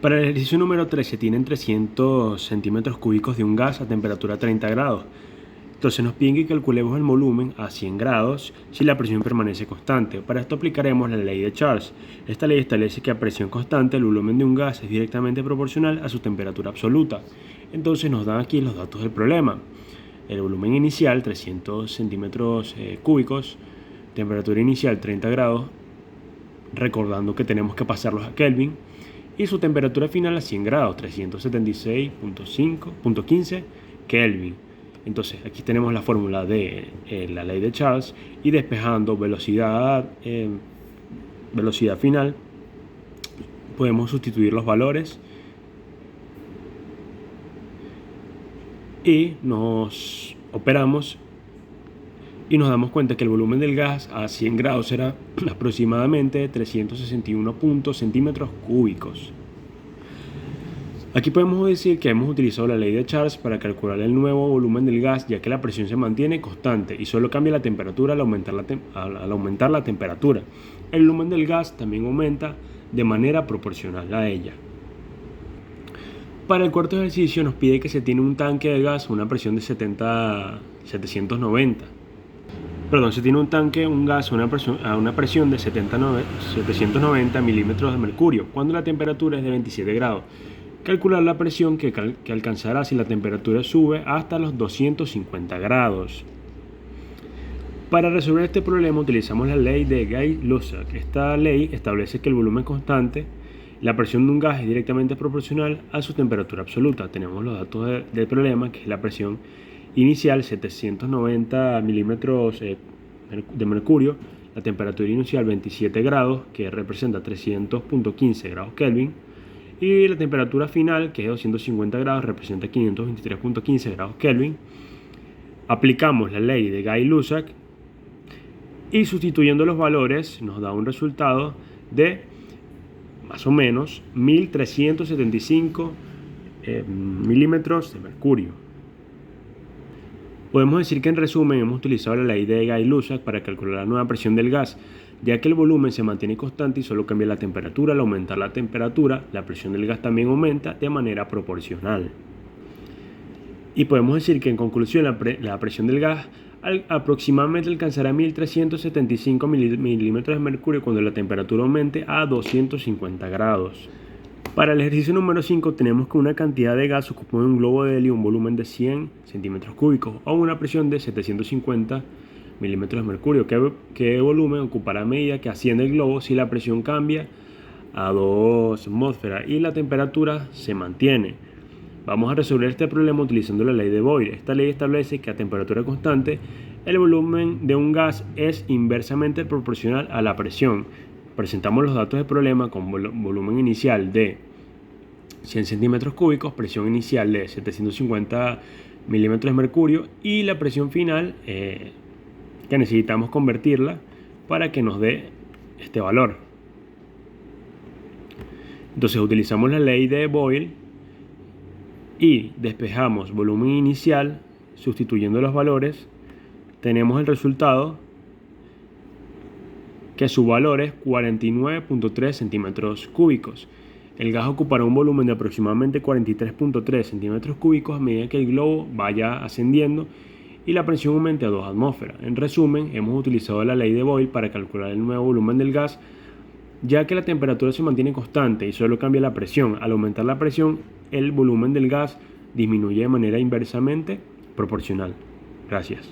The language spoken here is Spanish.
Para el ejercicio número 3 se tienen 300 centímetros cúbicos de un gas a temperatura 30 grados. Entonces nos piden que calculemos el volumen a 100 grados si la presión permanece constante. Para esto aplicaremos la ley de Charles. Esta ley establece que a presión constante el volumen de un gas es directamente proporcional a su temperatura absoluta. Entonces nos dan aquí los datos del problema. El volumen inicial 300 centímetros cúbicos, temperatura inicial 30 grados, recordando que tenemos que pasarlos a Kelvin, y su temperatura final a 100 grados, 376.15 Kelvin. Entonces aquí tenemos la fórmula de la ley de Charles, y despejando velocidad final, podemos sustituir los valores y nos operamos y nos damos cuenta que el volumen del gas a 100 grados será aproximadamente 361 centímetros cúbicos. Aquí podemos decir que hemos utilizado la ley de Charles para calcular el nuevo volumen del gas, ya que la presión se mantiene constante y solo cambia la temperatura al aumentar la temperatura. El volumen del gas también aumenta de manera proporcional a ella. Para el cuarto ejercicio nos pide que se tiene un tanque de gas a una presión de 790. Se tiene un gas a una presión de 790 milímetros de mercurio, cuando la temperatura es de 27 grados. Calcular la presión que alcanzará si la temperatura sube hasta los 250 grados. Para resolver este problema utilizamos la ley de Gay-Lussac. Esta ley establece que el volumen constante, la presión de un gas es directamente proporcional a su temperatura absoluta. Tenemos los datos del problema, que es la presión inicial 790 milímetros de mercurio, la temperatura inicial 27 grados, que representa 300.15 grados Kelvin, y la temperatura final, que es 250 grados, representa 523.15 grados Kelvin. Aplicamos la ley de Gay-Lussac y sustituyendo los valores nos da un resultado de más o menos 1375 milímetros de mercurio. Podemos decir que en resumen hemos utilizado la ley de Gay-Lussac para calcular la nueva presión del gas, ya que el volumen se mantiene constante y solo cambia la temperatura. Al aumentar la temperatura, la presión del gas también aumenta de manera proporcional. Y podemos decir que en conclusión la presión del gas aproximadamente alcanzará 1375 milímetros de mercurio cuando la temperatura aumente a 250 grados. Para el ejercicio número 5 tenemos que una cantidad de gas ocupa un globo de helio un volumen de 100 centímetros cúbicos o una presión de 750 milímetros de mercurio. ¿Qué volumen ocupará a medida que asciende el globo si la presión cambia a 2 atmósferas y la temperatura se mantiene? Vamos a resolver este problema utilizando la ley de Boyle. Esta ley establece que a temperatura constante el volumen de un gas es inversamente proporcional a la presión. Presentamos los datos del problema con volumen inicial de 100 centímetros cúbicos, presión inicial de 750 milímetros de mercurio y la presión final que necesitamos convertirla para que nos dé este valor. Entonces utilizamos la ley de Boyle y despejamos volumen inicial sustituyendo los valores. Tenemos el resultado, que su valor es 49.3 centímetros cúbicos. El gas ocupará un volumen de aproximadamente 43.3 centímetros cúbicos a medida que el globo vaya ascendiendo y la presión aumente a 2 atmósferas. En resumen, hemos utilizado la ley de Boyle para calcular el nuevo volumen del gas, ya que la temperatura se mantiene constante y solo cambia la presión. Al aumentar la presión, el volumen del gas disminuye de manera inversamente proporcional. Gracias.